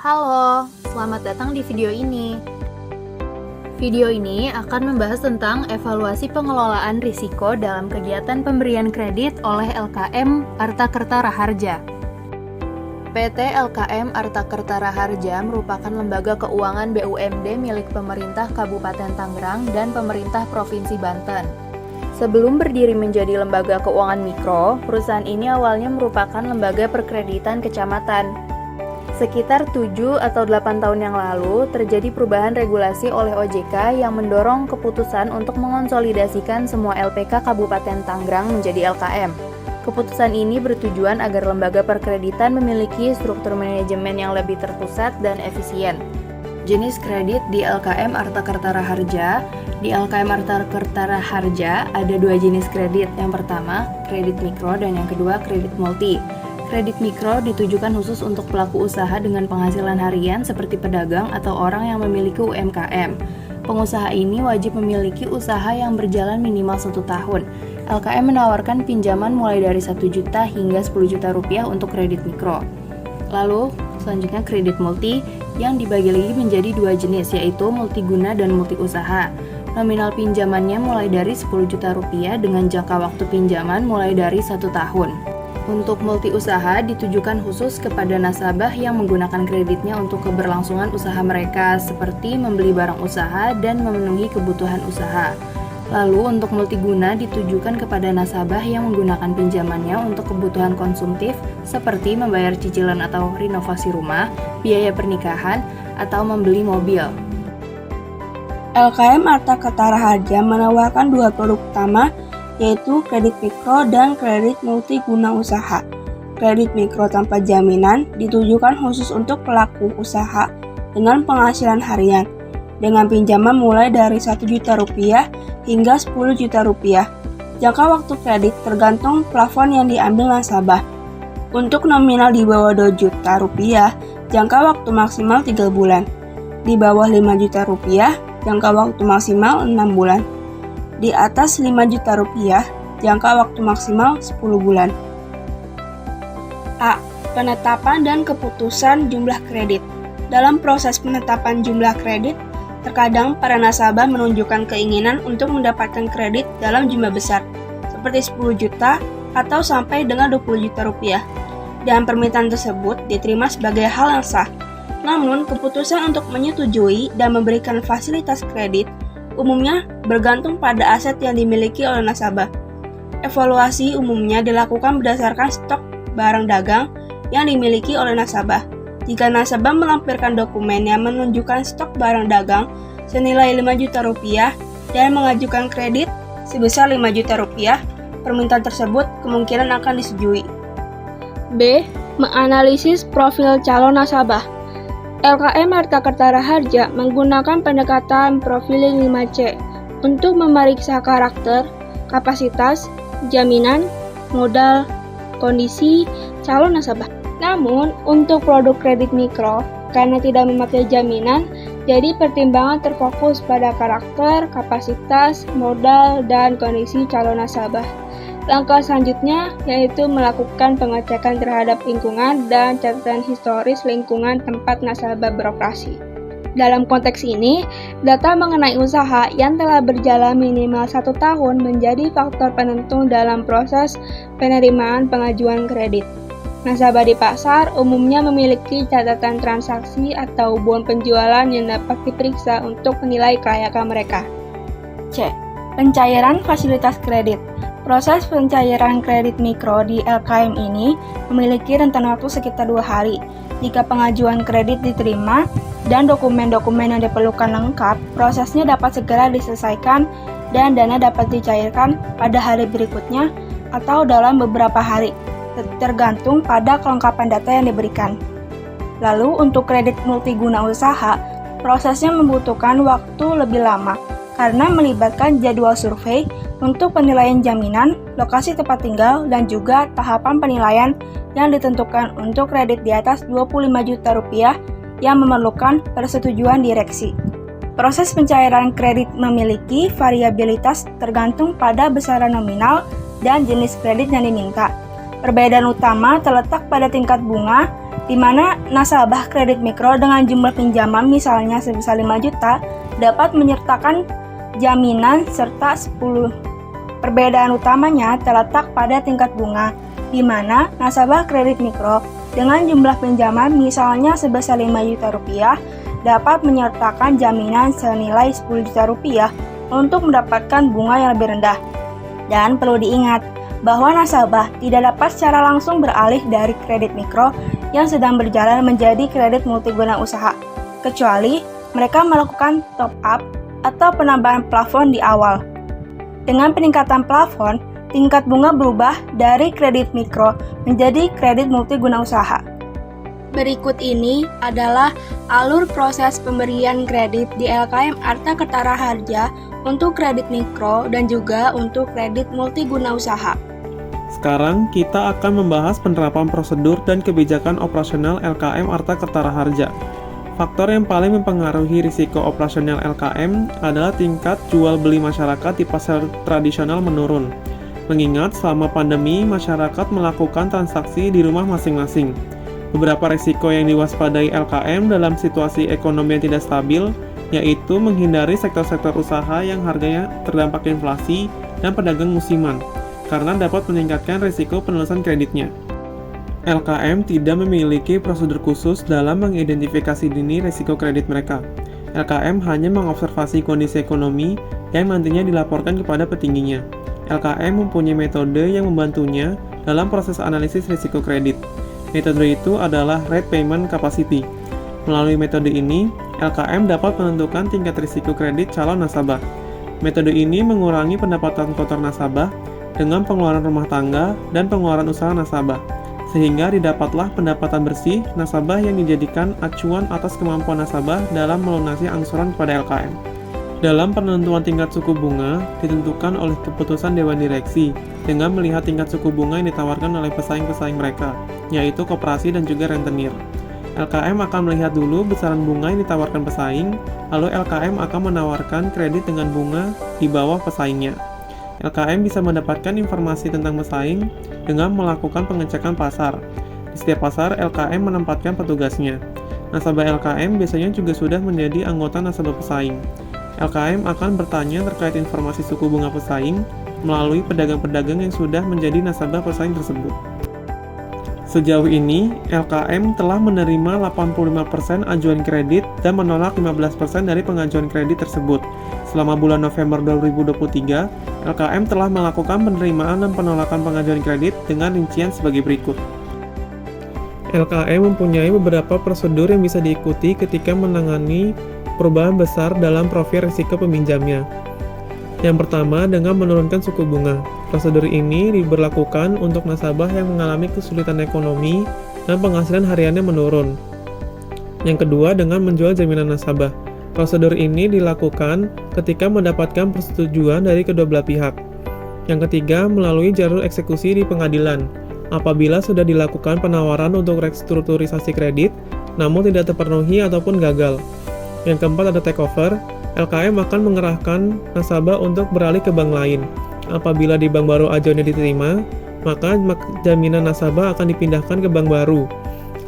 Halo, selamat datang di video ini. Video ini akan membahas tentang evaluasi pengelolaan risiko dalam kegiatan pemberian kredit oleh LKM Arta Kerta Raharja. PT LKM Arta Kerta Raharja merupakan lembaga keuangan BUMD milik pemerintah Kabupaten Tangerang dan pemerintah Provinsi Banten. Sebelum berdiri menjadi lembaga keuangan mikro, perusahaan ini awalnya merupakan lembaga perkreditan kecamatan. Sekitar 7 atau 8 tahun yang lalu, terjadi perubahan regulasi oleh OJK yang mendorong keputusan untuk mengonsolidasikan semua LPK Kabupaten Tangerang menjadi LKM. Keputusan ini bertujuan agar lembaga perkreditan memiliki struktur manajemen yang lebih terpusat dan efisien. Jenis kredit di LKM Arta Kerta Raharja. Di LKM Arta Kerta Raharja ada dua jenis kredit. Yang pertama, kredit mikro dan yang kedua, kredit multi. Kredit mikro ditujukan khusus untuk pelaku usaha dengan penghasilan harian seperti pedagang atau orang yang memiliki UMKM. Pengusaha ini wajib memiliki usaha yang berjalan minimal 1 tahun. LKM menawarkan pinjaman mulai dari 1 juta hingga 10 juta rupiah untuk kredit mikro. Lalu, selanjutnya kredit multi yang dibagi lagi menjadi dua jenis, yaitu multiguna dan multiusaha. Nominal pinjamannya mulai dari 10 juta rupiah dengan jangka waktu pinjaman mulai dari 1 tahun. Untuk multiusaha ditujukan khusus kepada nasabah yang menggunakan kreditnya untuk keberlangsungan usaha mereka, seperti membeli barang usaha dan memenuhi kebutuhan usaha. Lalu untuk multiguna ditujukan kepada nasabah yang menggunakan pinjamannya untuk kebutuhan konsumtif, seperti membayar cicilan atau renovasi rumah, biaya pernikahan, atau membeli mobil. LKM Arta Kerta Raharja menawarkan dua produk utama, yaitu kredit mikro dan kredit multiguna usaha. Kredit mikro tanpa jaminan ditujukan khusus untuk pelaku usaha dengan penghasilan harian, dengan pinjaman mulai dari 1 juta rupiah hingga 10 juta rupiah. Jangka waktu kredit tergantung plafon yang diambil nasabah. Untuk nominal di bawah 2 juta rupiah, jangka waktu maksimal 3 bulan. Di bawah 5 juta rupiah, jangka waktu maksimal 6 bulan. Di atas 5 juta rupiah, jangka waktu maksimal 10 bulan. A. Penetapan dan keputusan jumlah kredit. Dalam proses penetapan jumlah kredit, terkadang para nasabah menunjukkan keinginan untuk mendapatkan kredit dalam jumlah besar, seperti 10 juta atau sampai dengan 20 juta rupiah. Dan permintaan tersebut diterima sebagai hal yang sah. Namun, keputusan untuk menyetujui dan memberikan fasilitas kredit umumnya bergantung pada aset yang dimiliki oleh nasabah. Evaluasi umumnya dilakukan berdasarkan stok barang dagang yang dimiliki oleh nasabah. Jika nasabah melampirkan dokumen yang menunjukkan stok barang dagang senilai 5 juta rupiah dan mengajukan kredit sebesar 5 juta rupiah, permintaan tersebut kemungkinan akan disetujui. B. Menganalisis profil calon nasabah. LKM Arta Kerta Raharja menggunakan pendekatan profiling 5C untuk memeriksa karakter, kapasitas, jaminan, modal, kondisi calon nasabah. Namun, untuk produk kredit mikro, karena tidak memakai jaminan, jadi pertimbangan terfokus pada karakter, kapasitas, modal, dan kondisi calon nasabah. Langkah selanjutnya yaitu melakukan pengecekan terhadap lingkungan dan catatan historis lingkungan tempat nasabah beroperasi. Dalam konteks ini, data mengenai usaha yang telah berjalan minimal 1 tahun menjadi faktor penentu dalam proses penerimaan pengajuan kredit. Nasabah di pasar umumnya memiliki catatan transaksi atau bon penjualan yang dapat diperiksa untuk menilai kelayakan mereka. C. Pencairan fasilitas kredit. Proses pencairan kredit mikro di LKM ini memiliki rentan waktu sekitar 2 hari. Jika pengajuan kredit diterima dan dokumen-dokumen yang diperlukan lengkap, prosesnya dapat segera diselesaikan dan dana dapat dicairkan pada hari berikutnya atau dalam beberapa hari, tergantung pada kelengkapan data yang diberikan. Lalu untuk kredit multiguna usaha, prosesnya membutuhkan waktu lebih lama karena melibatkan jadwal survei untuk penilaian jaminan, lokasi tempat tinggal, dan juga tahapan penilaian yang ditentukan untuk kredit di atas 25 juta rupiah yang memerlukan persetujuan direksi. Proses pencairan kredit memiliki variabilitas tergantung pada besaran nominal dan jenis kredit yang diminta. Perbedaan utama terletak pada tingkat bunga di mana nasabah kredit mikro dengan jumlah pinjaman misalnya sebesar 5 juta dapat menyertakan jaminan serta 10. Perbedaan utamanya terletak pada tingkat bunga, di mana nasabah kredit mikro dengan jumlah pinjaman misalnya sebesar 5 juta rupiah dapat menyertakan jaminan senilai 10 juta rupiah untuk mendapatkan bunga yang lebih rendah. Dan perlu diingat bahwa nasabah tidak dapat secara langsung beralih dari kredit mikro yang sedang berjalan menjadi kredit multiguna usaha, kecuali mereka melakukan top up atau penambahan plafon di awal. Dengan peningkatan plafon, tingkat bunga berubah dari kredit mikro menjadi kredit multiguna usaha. Berikut ini adalah alur proses pemberian kredit di LKM Arta Kertara Harja untuk kredit mikro dan juga untuk kredit multiguna usaha. Sekarang kita akan membahas penerapan prosedur dan kebijakan operasional LKM Arta Kertara Harja. Faktor yang paling mempengaruhi risiko operasional LKM adalah tingkat jual beli masyarakat di pasar tradisional menurun. Mengingat selama pandemi, masyarakat melakukan transaksi di rumah masing-masing. Beberapa risiko yang diwaspadai LKM dalam situasi ekonomi yang tidak stabil, yaitu menghindari sektor-sektor usaha yang harganya terdampak inflasi dan pedagang musiman, karena dapat meningkatkan risiko penelusuran kreditnya. LKM tidak memiliki prosedur khusus dalam mengidentifikasi dini risiko kredit mereka. LKM hanya mengobservasi kondisi ekonomi yang nantinya dilaporkan kepada petingginya. LKM mempunyai metode yang membantunya dalam proses analisis risiko kredit. Metode itu adalah Rate Payment Capacity. Melalui metode ini, LKM dapat menentukan tingkat risiko kredit calon nasabah. Metode ini mengurangi pendapatan kotor nasabah dengan pengeluaran rumah tangga dan pengeluaran usaha nasabah, sehingga didapatlah pendapatan bersih nasabah yang dijadikan acuan atas kemampuan nasabah dalam melunasi angsuran kepada LKM. Dalam penentuan tingkat suku bunga, ditentukan oleh keputusan Dewan Direksi dengan melihat tingkat suku bunga yang ditawarkan oleh pesaing-pesaing mereka, yaitu koperasi dan juga rentenir. LKM akan melihat dulu besaran bunga yang ditawarkan pesaing, lalu LKM akan menawarkan kredit dengan bunga di bawah pesaingnya. LKM bisa mendapatkan informasi tentang pesaing dengan melakukan pengecekan pasar. Di setiap pasar, LKM menempatkan petugasnya. Nasabah LKM biasanya juga sudah menjadi anggota nasabah pesaing. LKM akan bertanya terkait informasi suku bunga pesaing melalui pedagang-pedagang yang sudah menjadi nasabah pesaing tersebut. Sejauh ini, LKM telah menerima 85% ajuan kredit dan menolak 15% dari pengajuan kredit tersebut. Selama bulan November 2023, LKM telah melakukan penerimaan dan penolakan pengajuan kredit dengan rincian sebagai berikut. LKM mempunyai beberapa prosedur yang bisa diikuti ketika menangani perubahan besar dalam profil risiko peminjamnya. Yang pertama, dengan menurunkan suku bunga. Prosedur ini diberlakukan untuk nasabah yang mengalami kesulitan ekonomi dan penghasilan hariannya menurun. Yang kedua, dengan menjual jaminan nasabah. Prosedur ini dilakukan ketika mendapatkan persetujuan dari kedua belah pihak. Yang ketiga, melalui jalur eksekusi di pengadilan. Apabila sudah dilakukan penawaran untuk restrukturisasi kredit, namun tidak terpenuhi ataupun gagal. Yang keempat ada takeover. LKM akan mengerahkan nasabah untuk beralih ke bank lain. Apabila di bank baru ajuannya diterima, maka jaminan nasabah akan dipindahkan ke bank baru.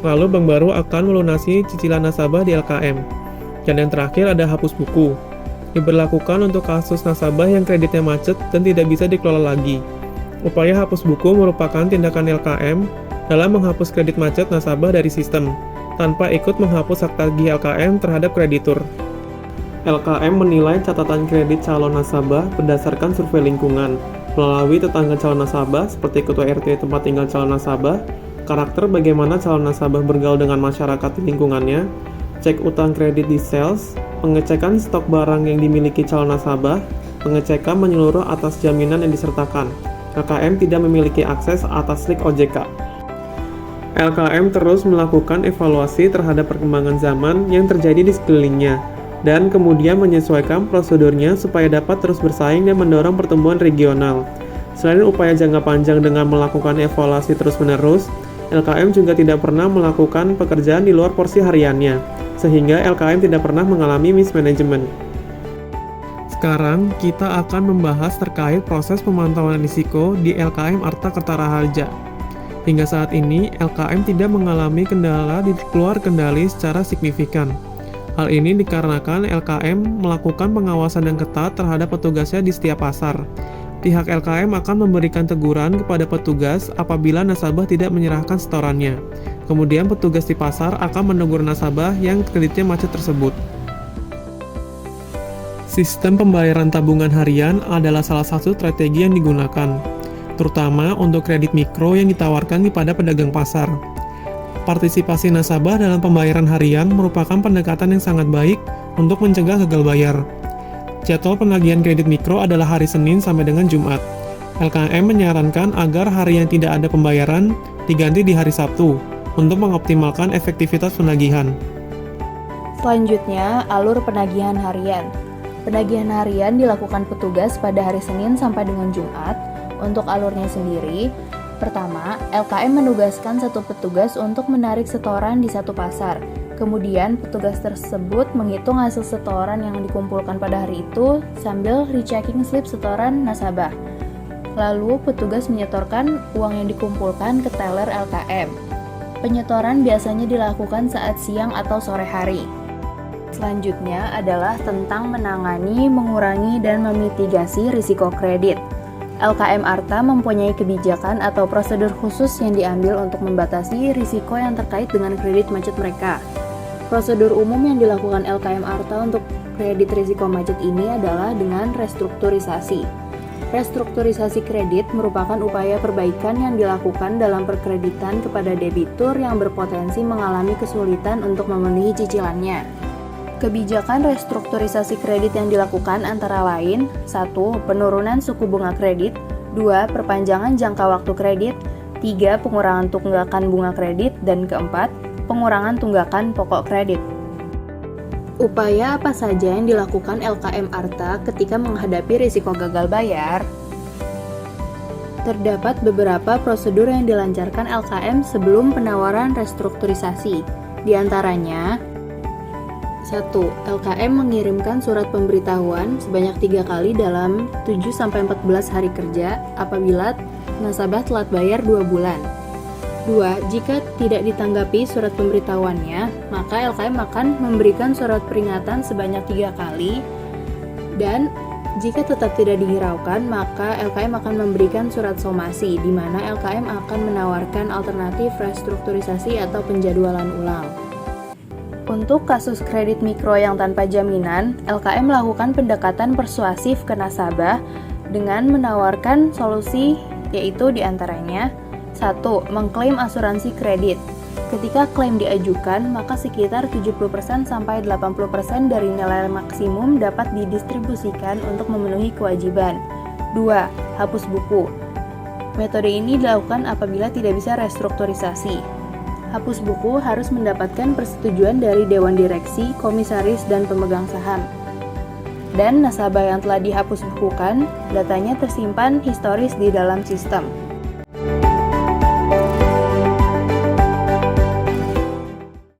Lalu bank baru akan melunasi cicilan nasabah di LKM. Dan yang terakhir ada hapus buku. Diberlakukan untuk kasus nasabah yang kreditnya macet dan tidak bisa dikelola lagi. Upaya hapus buku merupakan tindakan LKM dalam menghapus kredit macet nasabah dari sistem, tanpa ikut menghapus hak tagih LKM terhadap kreditur. LKM menilai catatan kredit calon nasabah berdasarkan survei lingkungan, melalui tetangga calon nasabah seperti ketua RT tempat tinggal calon nasabah, karakter bagaimana calon nasabah bergaul dengan masyarakat di lingkungannya, cek utang kredit di sales, pengecekan stok barang yang dimiliki calon nasabah, pengecekan menyeluruh atas jaminan yang disertakan. LKM tidak memiliki akses atas slik OJK. LKM terus melakukan evaluasi terhadap perkembangan zaman yang terjadi di sekelilingnya, dan kemudian menyesuaikan prosedurnya supaya dapat terus bersaing dan mendorong pertumbuhan regional. Selain upaya jangka panjang dengan melakukan evaluasi terus-menerus, LKM juga tidak pernah melakukan pekerjaan di luar porsi hariannya, sehingga LKM tidak pernah mengalami mismanagement. Sekarang, kita akan membahas terkait proses pemantauan risiko di LKM Arta Kertara Harja. Hingga saat ini, LKM tidak mengalami kendala di luar kendali secara signifikan. Hal ini dikarenakan LKM melakukan pengawasan yang ketat terhadap petugasnya di setiap pasar. Pihak LKM akan memberikan teguran kepada petugas apabila nasabah tidak menyerahkan setorannya. Kemudian petugas di pasar akan menegur nasabah yang kreditnya macet tersebut. Sistem pembayaran tabungan harian adalah salah satu strategi yang digunakan, terutama untuk kredit mikro yang ditawarkan kepada pedagang pasar. Partisipasi nasabah dalam pembayaran harian merupakan pendekatan yang sangat baik untuk mencegah gagal bayar. Jadwal penagihan kredit mikro adalah hari Senin sampai dengan Jumat. LKM menyarankan agar hari yang tidak ada pembayaran diganti di hari Sabtu untuk mengoptimalkan efektivitas penagihan. Selanjutnya, alur penagihan harian. Penagihan harian dilakukan petugas pada hari Senin sampai dengan Jumat. Untuk alurnya sendiri, pertama, LKM menugaskan satu petugas untuk menarik setoran di satu pasar. Kemudian, petugas tersebut menghitung hasil setoran yang dikumpulkan pada hari itu sambil rechecking slip setoran nasabah. Lalu, petugas menyetorkan uang yang dikumpulkan ke teller LKM. Penyetoran biasanya dilakukan saat siang atau sore hari. Selanjutnya adalah tentang menangani, mengurangi, dan memitigasi risiko kredit. LKM Arta mempunyai kebijakan atau prosedur khusus yang diambil untuk membatasi risiko yang terkait dengan kredit macet mereka. Prosedur umum yang dilakukan LKM Arta untuk kredit risiko macet ini adalah dengan restrukturisasi. Restrukturisasi kredit merupakan upaya perbaikan yang dilakukan dalam perkreditan kepada debitur yang berpotensi mengalami kesulitan untuk memenuhi cicilannya. Kebijakan restrukturisasi kredit yang dilakukan antara lain 1. Penurunan suku bunga kredit 2. Perpanjangan jangka waktu kredit 3. Pengurangan tunggakan bunga kredit dan keempat, pengurangan tunggakan pokok kredit. Upaya apa saja yang dilakukan LKM Arta ketika menghadapi risiko gagal bayar? Terdapat beberapa prosedur yang dilancarkan LKM sebelum penawaran restrukturisasi. Di antaranya 1. LKM mengirimkan surat pemberitahuan sebanyak 3 kali dalam 7-14 hari kerja apabila nasabah telat bayar 2 bulan. 2. Jika tidak ditanggapi surat pemberitahuannya, maka LKM akan memberikan surat peringatan sebanyak 3 kali dan jika tetap tidak dihiraukan, maka LKM akan memberikan surat somasi di mana LKM akan menawarkan alternatif restrukturisasi atau penjadwalan ulang. Untuk kasus kredit mikro yang tanpa jaminan, LKM melakukan pendekatan persuasif ke nasabah dengan menawarkan solusi yaitu diantaranya 1. Mengklaim asuransi kredit. Ketika klaim diajukan, maka sekitar 70% sampai 80% dari nilai maksimum dapat didistribusikan untuk memenuhi kewajiban. 2. Hapus buku. Metode ini dilakukan apabila tidak bisa restrukturisasi. Hapus buku harus mendapatkan persetujuan dari Dewan Direksi, Komisaris, dan pemegang saham. Dan nasabah yang telah dihapus bukukan, datanya tersimpan historis di dalam sistem.